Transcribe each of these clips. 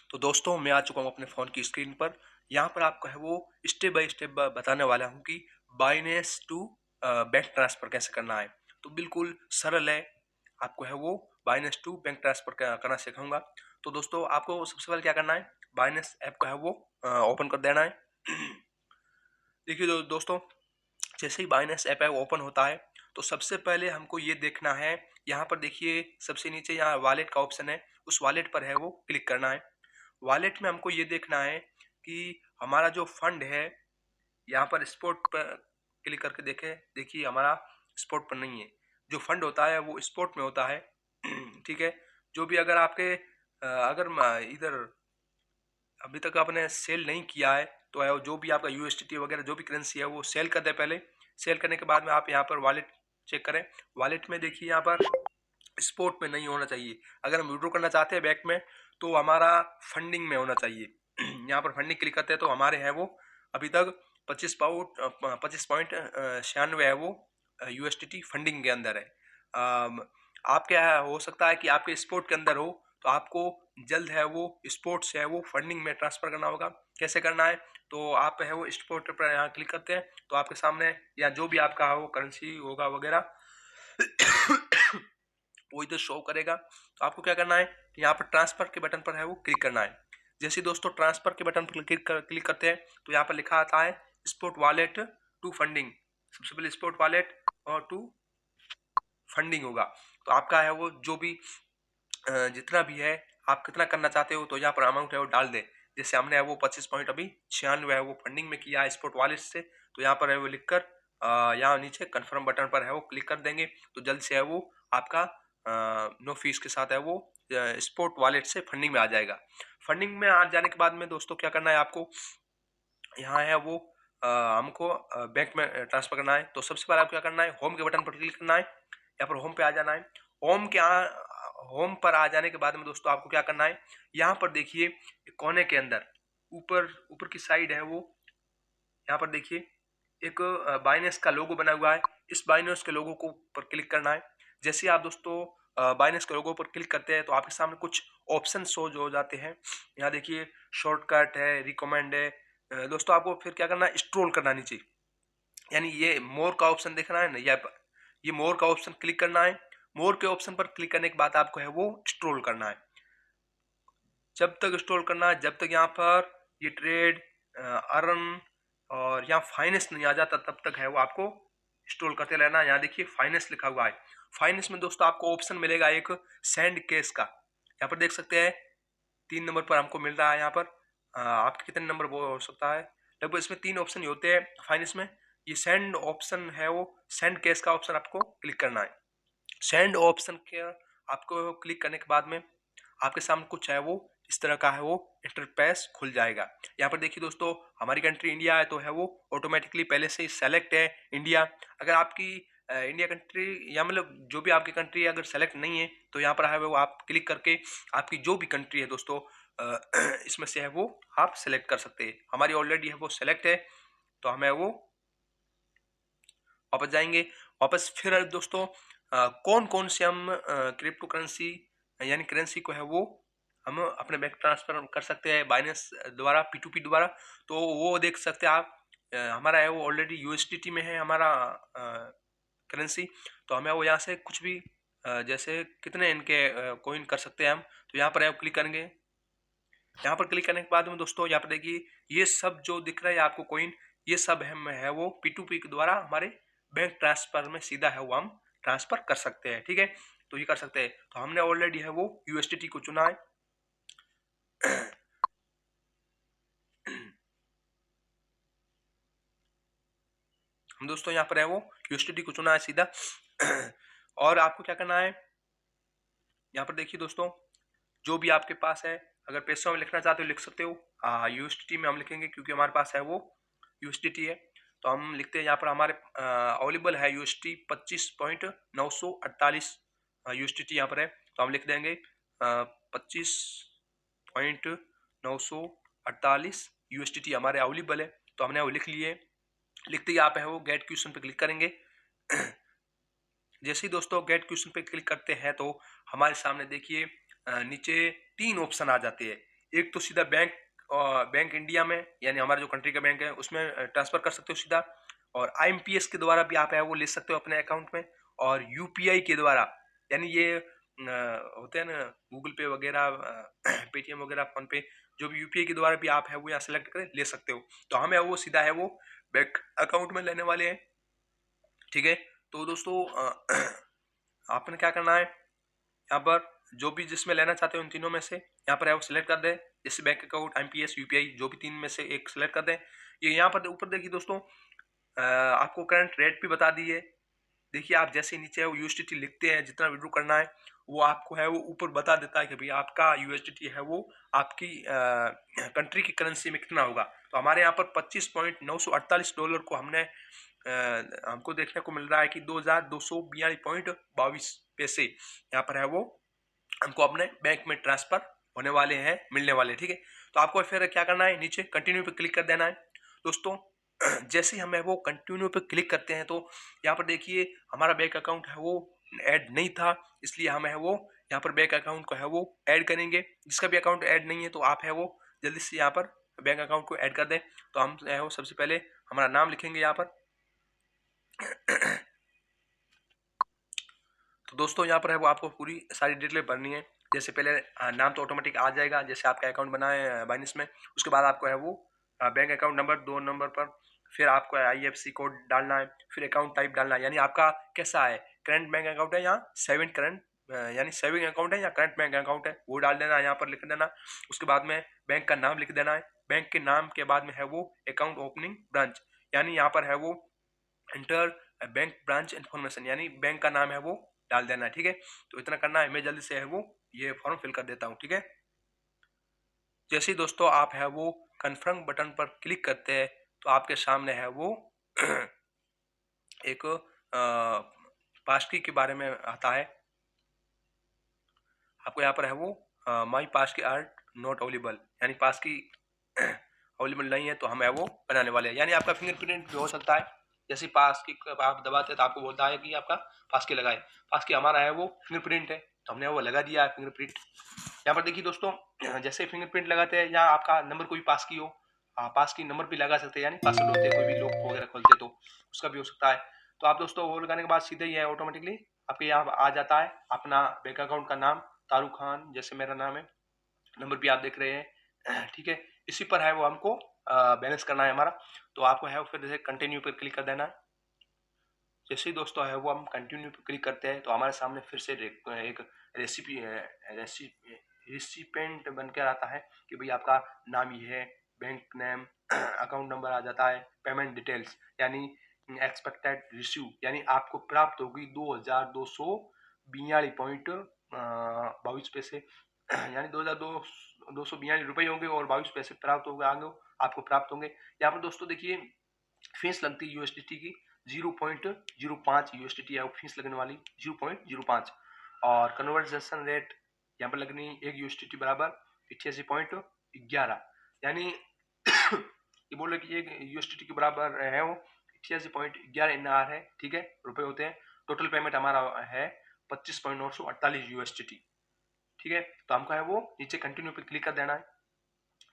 तो दोस्तों मैं आ चुका हूँ अपने फ़ोन की स्क्रीन पर। यहाँ पर आपको है वो स्टेप बाय स्टेप बताने वाला हूँ कि बाइनेंस टू बैंक ट्रांसफ़र कैसे करना है। तो बिल्कुल सरल है, आपको है वो बाइनेंस टू बैंक ट्रांसफ़र करना सिखाऊंगा। तो दोस्तों आपको सबसे पहले क्या करना है, बाइनेंस ऐप को है वो ओपन कर देना है। देखिए दोस्तों, जैसे ही बाइनेंस ऐप है ओपन होता है तो सबसे पहले हमको ये देखना है, यहाँ पर देखिए सबसे नीचे यहाँ वॉलेट का ऑप्शन है, उस वॉलेट पर है वो क्लिक करना है। वॉलेट में हमको ये देखना है कि हमारा जो फंड है, यहाँ पर स्पॉट पर क्लिक करके देखें, देखिए हमारा स्पॉट पर नहीं है। जो फंड होता है वो स्पॉट में होता है। ठीक है। जो भी अगर आपके अगर इधर अभी तक आपने सेल नहीं किया है तो है जो भी आपका यूएसडीटी वगैरह जो भी करेंसी है वो सेल कर दे पहले। सेल करने के बाद में आप यहाँ पर वॉलेट चेक करें। वॉलेट में देखिए यहाँ पर स्पोर्ट में नहीं होना चाहिए। अगर हम विड्रॉ करना चाहते हैं बैंक में तो हमारा फंडिंग में होना चाहिए। यहाँ पर फंडिंग क्लिक करते हैं तो हमारे है वो अभी तक 25.96 है वो यूएसडीटी फंडिंग के अंदर है। आप क्या हो सकता है कि आपके स्पोर्ट के अंदर हो तो आपको जल्द है वो स्पोर्ट से है वो फंडिंग में ट्रांसफर करना होगा। कैसे करना है, तो आप है वो स्पोर्ट पर यहाँ क्लिक करते हैं तो आपके सामने या जो भी आपका वो करेंसी होगा वगैरह वो इधर शो करेगा। तो आपको क्या करना है कि यहाँ पर ट्रांसफर के बटन पर है वो क्लिक करना है। जैसे दोस्तों ट्रांसफर के बटन पर क्लिक करते हैं तो यहाँ पर लिखा आता है स्पोर्ट वॉलेट टू फंडिंग। सबसे पहले स्पोर्ट वॉलेट और टू फंडिंग होगा। तो आपका है वो जो भी जितना भी है आप कितना करना चाहते हो तो यहाँ पर अमाउंट है वो डाल दें। जैसे हमने है वो 25.96 है वो फंडिंग में किया है स्पोर्ट वॉलेट से, तो यहाँ पर है वो लिखकर यहाँ नीचे कंफर्म बटन पर है वो क्लिक कर देंगे तो जल्द से है वो आपका नो फीस के साथ है वो स्पोर्ट वॉलेट से फंडिंग में आ जाएगा। फंडिंग में आ जाने के बाद में दोस्तों क्या करना है आपको, यहाँ है वो हमको बैंक में ट्रांसफर करना है। तो सबसे पहले आपको क्या करना है, होम के बटन पर क्लिक करना है। यहाँ पर होम पे आ जाना है। होम पर आ जाने के बाद में दोस्तों आपको क्या करना है, यहाँ पर देखिए कोने के अंदर ऊपर ऊपर की साइड है वो, यहाँ पर देखिए एक बाइनेंस का लोगो बना हुआ है। इस बाइनेंस के लोगो को पर क्लिक करना है। जैसे आप दोस्तों बाइनेंस के लोगो पर क्लिक करते हैं तो आपके सामने कुछ ऑप्शन शो हो जाते हैं। यहाँ देखिए शॉर्टकट है, रिकमेंड है। दोस्तों आपको फिर क्या करना है, स्क्रॉल करना नीचे, यानी ये मोर का ऑप्शन दिख रहा है ना, ये मोर का ऑप्शन क्लिक करना है। मोर के ऑप्शन पर क्लिक करने के बाद आपको है वो स्क्रॉल करना है। जब तक स्क्रॉल करना है जब तक यहाँ पर ये ट्रेड अर्न और यहाँ फाइनेंस नहीं आ जाता तब तक है वो आपको स्क्रॉल करते रहना है। यहाँ देखिए फाइनेंस लिखा हुआ है। फाइनेंस में दोस्तों आपको ऑप्शन मिलेगा एक सेंड कैश का। यहाँ पर देख सकते हैं 3 नंबर पर हमको मिल रहा है। यहाँ पर आपके कितने नंबर वो हो सकता है, लगभग इसमें 3 ऑप्शन ही होते हैं फाइनेंस में। ये सेंड ऑप्शन है वो सेंड कैश का ऑप्शन आपको क्लिक करना है। सेंड ऑप्शन के आपको क्लिक करने के बाद में आपके सामने कुछ है वो इस तरह का है वो इंटरफेस खुल जाएगा। यहाँ पर देखिए दोस्तों हमारी कंट्री इंडिया है तो है वो ऑटोमेटिकली पहले से ही सेलेक्ट है इंडिया। अगर आपकी इंडिया कंट्री या मतलब जो भी आपकी कंट्री अगर सेलेक्ट नहीं है तो यहाँ पर है वो आप क्लिक करके आपकी जो भी कंट्री है दोस्तों इसमें से है वो आप सेलेक्ट कर सकते हैं। हमारी ऑलरेडी है वो सेलेक्ट है तो हमें वो वापस जाएंगे। वापस फिर दोस्तों कौन कौन से हम क्रिप्टो करेंसी यानी करेंसी को है वो हम अपने बैंक ट्रांसफर कर सकते हैं बाइनेंस द्वारा, P2P द्वारा। तो वो देख सकते हैं आप। हमारा है वो ऑलरेडी यूएसडीटी में है हमारा करेंसी। तो हमें वो यहाँ से कुछ भी जैसे कितने इनके कोइन कर सकते हैं हम, तो यहाँ पर क्लिक करेंगे। यहाँ पर क्लिक करने के बाद में दोस्तों यहाँ पर देखिए ये सब जो दिख रहा है आपको कोइन, ये सब है वो P2P के द्वारा हमारे बैंक ट्रांसफर में सीधा है वो हम ट्रांसफर कर सकते हैं। ठीक है, तो ये कर सकते हैं। तो हमने ऑलरेडी है वो यूएसडीटी को चुना है। हम दोस्तों यहाँ पर है वो यूएसडीटी को चुना है सीधा। और आपको क्या करना है, यहाँ पर देखिए दोस्तों जो भी आपके पास है, अगर पैसों में लिखना चाहते हो लिख सकते हो। यूएसडीटी में हम लिखेंगे क्योंकि हमारे पास है वो यूएसडीटी है। तो हम लिखते हैं यहाँ पर हमारे अवेलेबल है यूएसडी 25.948 यूएसडीटी यहाँ पर है। तो हम लिख देंगे 25.948 यूएसडीटी हमारे अवेलेबल है। तो हमने वो लिख लिए। लिखते ही आप है वो गेट क्वेश्चन पे क्लिक करेंगे। जैसे ही दोस्तों गेट क्वेश्चन पे क्लिक करते हैं तो हमारे सामने देखिए नीचे 3 ऑप्शन आ जाते हैं। एक तो सीधा बैंक इंडिया में यानी हमारे जो कंट्री का बैंक है उसमें ट्रांसफर कर सकते हो सीधा, और आईएमपीएस के द्वारा भी आप है वो ले सकते हो अपने अकाउंट में, और यूपीआई के द्वारा यानी ये होते हैं ना गूगल पे वगैरह, पेटीएम वगैरह, फोन पे, जो भी यूपीआई के द्वारा भी आप है वो यहाँ सेलेक्ट करें ले सकते हो। तो हमें वो सीधा है वो बैंक अकाउंट में लेने वाले हैं, ठीक है। तो दोस्तों आपने क्या करना है, यहाँ पर जो भी जिसमें लेना चाहते हो उन तीनों में से यहाँ पर है वो सिलेक्ट कर दें, जैसे बैंक अकाउंट, आईएमपीएस, यूपीआई, जो भी तीन में से एक सिलेक्ट कर दें। ये यहाँ पर ऊपर देखिए दोस्तों, आपको करंट रेट भी बता दी है। देखिए आप जैसे नीचे वो यूएसडीटी लिखते हैं, जितना विड्रॉ करना है वो आपको है वो ऊपर बता देता है कि भाई आपका यूएसडीटी है वो आपकी कंट्री की करेंसी में कितना होगा। तो हमारे यहाँ पर $25,948 को हमको देखने को मिल रहा है कि 2242.22 पैसे यहाँ पर है वो हमको अपने बैंक में ट्रांसफर होने वाले हैं, मिलने वाले, ठीक है। तो आपको फिर क्या करना है, नीचे कंटिन्यू पे क्लिक कर देना है दोस्तों। जैसे ही हमें वो कंटिन्यू पे क्लिक करते हैं तो यहाँ पर देखिए हमारा बैंक अकाउंट है वो ऐड नहीं था, इसलिए हम है वो यहाँ पर बैंक अकाउंट को है वो ऐड करेंगे। जिसका भी अकाउंट ऐड नहीं है तो आप है वो जल्दी से यहाँ पर बैंक अकाउंट को ऐड कर दें। तो हम है वो सबसे पहले हमारा नाम लिखेंगे यहाँ पर। तो दोस्तों यहाँ पर है वो आपको पूरी सारी डिटेल भरनी है। जैसे पहले नाम तो ऑटोमेटिक आ जाएगा जैसे आपका अकाउंट बना है बाइनेंस में। उसके बाद आपको है वो बैंक अकाउंट नंबर 2 नंबर पर, फिर आपको आईएफएससी कोड डालना है, फिर अकाउंट टाइप डालना है, यानी आपका कैसा है, करंट बैंक अकाउंट है या सेविंग करंट यानी सेविंग अकाउंट है या करंट बैंक अकाउंट है, वो डाल देना है, यहाँ पर लिख देना। उसके बाद में बैंक का नाम लिख देना है। बैंक के नाम के बाद में है वो अकाउंट ओपनिंग ब्रांच, यानी यहाँ पर है वो इंटर बैंक ब्रांच इन्फॉर्मेशन, यानी बैंक का नाम है वो डाल देना है, ठीक है। तो इतना करना है, मैं जल्दी से है वो ये फॉर्म फिल कर देता हूँ, ठीक है। जैसे ही दोस्तों आप है वो कन्फर्म बटन पर क्लिक करते हैं तो आपके सामने है वो एक पासकी के बारे में आता है। आपको यहाँ पर है वो माई पास की आर नॉट अवेलेबल, यानी पास की अवेलेबल नहीं है, तो हम है वो बनाने वाले हैं। यानी आपका फिंगरप्रिंट भी हो सकता है, जैसे पास की आप दबाते हैं तो आपको बोलता है कि आपका पास की लगाए। पास की हमारा है वो फिंगरप्रिंट है, तो हमने वो लगा दिया है फिंगरप्रिंट। यहाँ पर देखिए दोस्तों, जैसे फिंगरप्रिंट लगाते हैं या आपका नंबर कोई पास की हो, पास की नंबर भी लगा सकते हैं, यानी पासवर्ड होते हैं कोई भी लोग वगैरह खोलते तो उसका भी हो सकता है। तो आप दोस्तों वो लगाने के बाद सीधे ही है ऑटोमेटिकली आपके यहाँ आ जाता है अपना बैंक अकाउंट का नाम, तारुक खान जैसे मेरा नाम है, नंबर भी आप देख रहे हैं, ठीक है। इसी पर है वो हमको बैलेंस करना है हमारा। तो आपको है फिर जैसे कंटिन्यू पर क्लिक कर देना है। जैसे ही दोस्तों है वो हम कंटिन्यू पर क्लिक करते हैं तो हमारे सामने फिर से एक रेसिपेंट बनकर आता है कि भाई आपका नाम ये है, बैंक नेम, अकाउंट नंबर आ जाता है, पेमेंट डिटेल्स यानी एक्सपेक्टेड रिसीव, यानी आपको प्राप्त होगी 2242.22 पैसे, यानी 2242 रुपये होंगे और 22 पैसे प्राप्त होंगे आगे आपको प्राप्त होंगे। यहाँ पर दोस्तों देखिए फीस लगती है यूएसडीटी की 0.05 यूएसडीटी है फीस लगने वाली 0.05, और कन्वर्जेशन रेट यहाँ पर लगनी एक यूएसडीटी बराबर 88.11, यानी ये बोल रहे कि एक यूएसडीटी के बराबर है वो 88.11 एनआर है, ठीक है, रुपए होते हैं। टोटल पेमेंट हमारा है 25,948 यूएसडीटी, ठीक है। तो हमको है वो नीचे कंटिन्यू पे क्लिक कर देना है।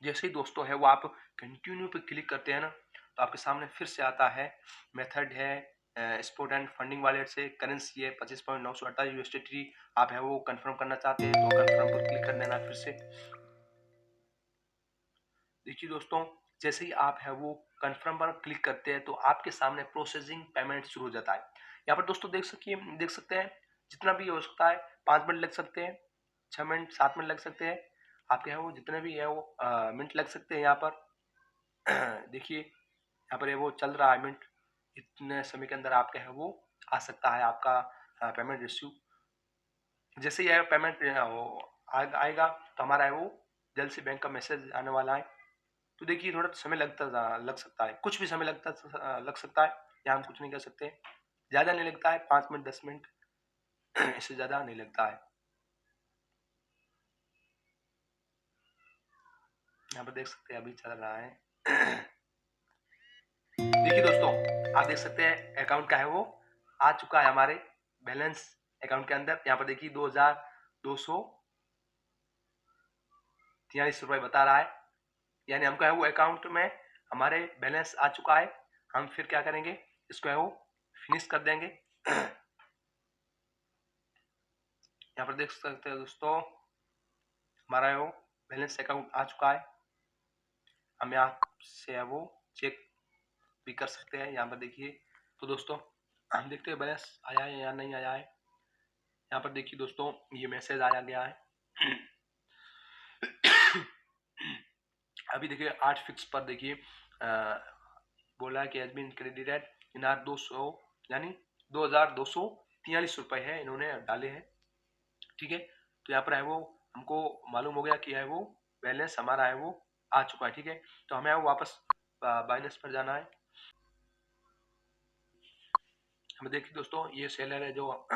जैसे ही दोस्तों है वो आप कंटिन्यू पे क्लिक करते हैं ना तो आपके सामने फिर से आता है मेथड है स्पोर्ट एंड फंडिंग वॉलेट से करेंसी है 25,948 यूएसडीटी, आप है वो कंफर्म करना चाहते हैं तो कंफर्म पर क्लिक कर देना फिर से। देखिए दोस्तों जैसे ही आप है वो कंफर्म पर क्लिक करते हैं तो आपके सामने प्रोसेसिंग पेमेंट शुरू हो जाता है। यहाँ पर दोस्तों देख सकते हैं जितना भी हो सकता है, 5 मिनट लग सकते हैं, 6 मिनट, 7 मिनट लग सकते हैं, आपके है वो जितने भी है वो मिनट लग सकते हैं यहाँ पर। देखिए यहाँ पर ये वो चल रहा है मिनट, इतने समय के अंदर आपका है वो आ सकता है आपका पेमेंट रिसीव। जैसे ही पेमेंट आएगा तो हमारा है वो जल्द से बैंक का मैसेज आने वाला है। तो देखिए थोड़ा समय लग सकता है, कुछ भी समय लग सकता है, यहाँ हम कुछ नहीं कर सकते, ज़्यादा नहीं लगता है, 5 मिनट 10 मिनट इससे ज़्यादा नहीं लगता है। यहाँ पर देख सकते हैं अभी चल रहा है। देखिए दोस्तों आप देख सकते हैं अकाउंट का है वो आ चुका है हमारे बैलेंस अकाउंट के अंदर। यहाँ पर देखिए 2200 ₹43 बता रहा है, यानी हमको है वो अकाउंट में हमारे बैलेंस आ चुका है। हम फिर क्या करेंगे, इसको है वो फिनिश कर देंगे। यहाँ पर देख सकते हैं दोस्तों, हमारा है वो बैलेंस अकाउंट आ चुका है। हम यहाँ से है वो चेक भी कर सकते हैं। यहाँ पर देखिए, तो दोस्तों हम देखते हैं बैलेंस आया है या नहीं आया है। यहाँ पर देखिए दोस्तों, ये मैसेज आया गया है। अभी देखिए 8 फिक्स पर देखिए बोला है कि has been credited in R 200, यानी 2243 रुपए है इन्होंने डाले हैं। ठीक है, तो यहाँ पर है वो हमको मालूम हो गया कि है वो बैलेंस हमारा है वो आ चुका है। ठीक है, तो हमें वो वापस बाइनेंस पर जाना है। हम देखिए दोस्तों, ये सेलर है जो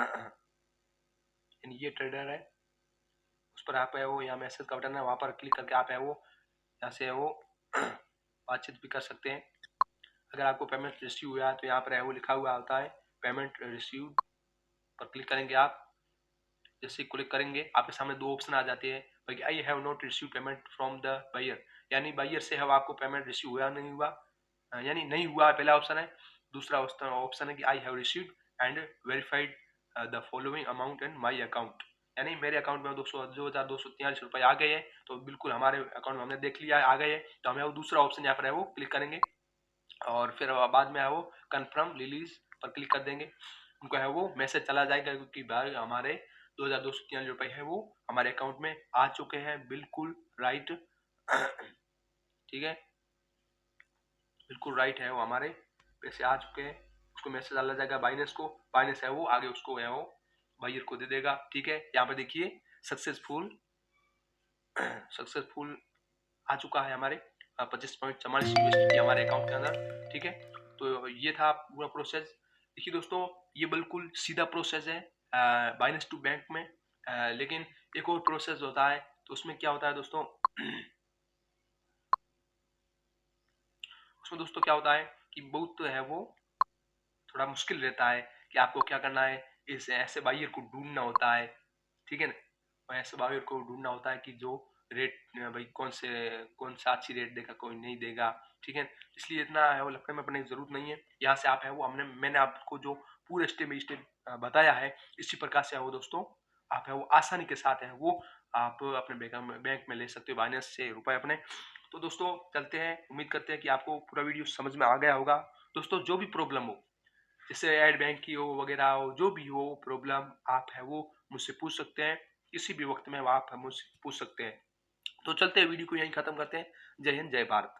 ये ट्रेडर है, उस पर आप है वो यहाँ मैसेज का बटन है, वहाँ पर क्लिक करके आप है वो यहाँ से है वो बातचीत भी कर सकते हैं। अगर आपको पेमेंट रिसीव हुआ है तो यहाँ पर है वो लिखा हुआ होता है पेमेंट रिसीव पर क्लिक करेंगे आप। जैसे क्लिक करेंगे आपके सामने दो ऑप्शन आ जाते हैं, भाई I have not receive payment from the buyer, यानी बायर से है आपको पेमेंट रिसीव हुआ नहीं हुआ, यानी नहीं हुआ पहला ऑप्शन है। दूसरा ऑप्शन है कि I have received and verified the following amount in my account, यानी मेरे अकाउंट में 2243 रुपए आ गए हैं। तो बिल्कुल हमारे अकाउंट में हमने देख लिया है आ गए हैं, तो हमें वो दूसरा ऑप्शन यहाँ पर है वो क्लिक करेंगे और फिर बाद में है वो कन्फर्म रिलीज पर क्लिक कर देंगे। उनको है वो मैसेज चला जाएगा क्योंकि भाई हमारे 2243 रुपए है वो हमारे अकाउंट में आ चुके हैं। बिल्कुल राइट। ठीक है, बिल्कुल राइट है, वो हमारे पैसे आ चुके हैं। उसको मैसेज डाला जाएगा बाइनेंस को, बाइनेंस है वो आगे उसको है वो बायर को दे देगा। ठीक है, यहाँ पे देखिए सक्सेसफुल सक्सेसफुल आ चुका है हमारे 25.44 USDT हमारे अकाउंट के अंदर। ठीक है, तो ये था पूरा प्रोसेस। देखिए दोस्तों, ये बिल्कुल सीधा प्रोसेस है बाइनेंस टू बैंक में, लेकिन एक और प्रोसेस होता है, तो उसमें क्या होता है दोस्तों, उसमें दोस्तों क्या होता है कि बहुत है वो थोड़ा मुश्किल रहता है कि आपको क्या करना है, इस ऐसे बायर को ढूंढना होता है। ठीक है ना, ऐसे बायर को ढूंढना होता है कि जो रेट भाई कौन सा अच्छी रेट देगा कोई नहीं देगा। ठीक है, इसलिए इतना है वो लफड़े में पड़ने की जरूरत नहीं है। यहाँ से आप है वो मैंने आपको जो पूरे स्टेप बाई स्टेप बताया है, इसी प्रकार से है वो दोस्तों आप है वो आसानी के साथ है वो आप अपने बैंक में ले सकते हो बाइनेंस से रुपए अपने। तो दोस्तों चलते हैं, उम्मीद करते हैं कि आपको पूरा वीडियो समझ में आ गया होगा। दोस्तों जो भी प्रॉब्लम हो, जैसे ऐड बैंक की हो वगैरह हो, जो भी हो प्रॉब्लम, आप है वो मुझसे पूछ सकते हैं, किसी भी वक्त में आप मुझसे पूछ सकते हैं। तो चलते हैं, वीडियो को यहीं खत्म करते हैं। जय हिंद, जय भारत।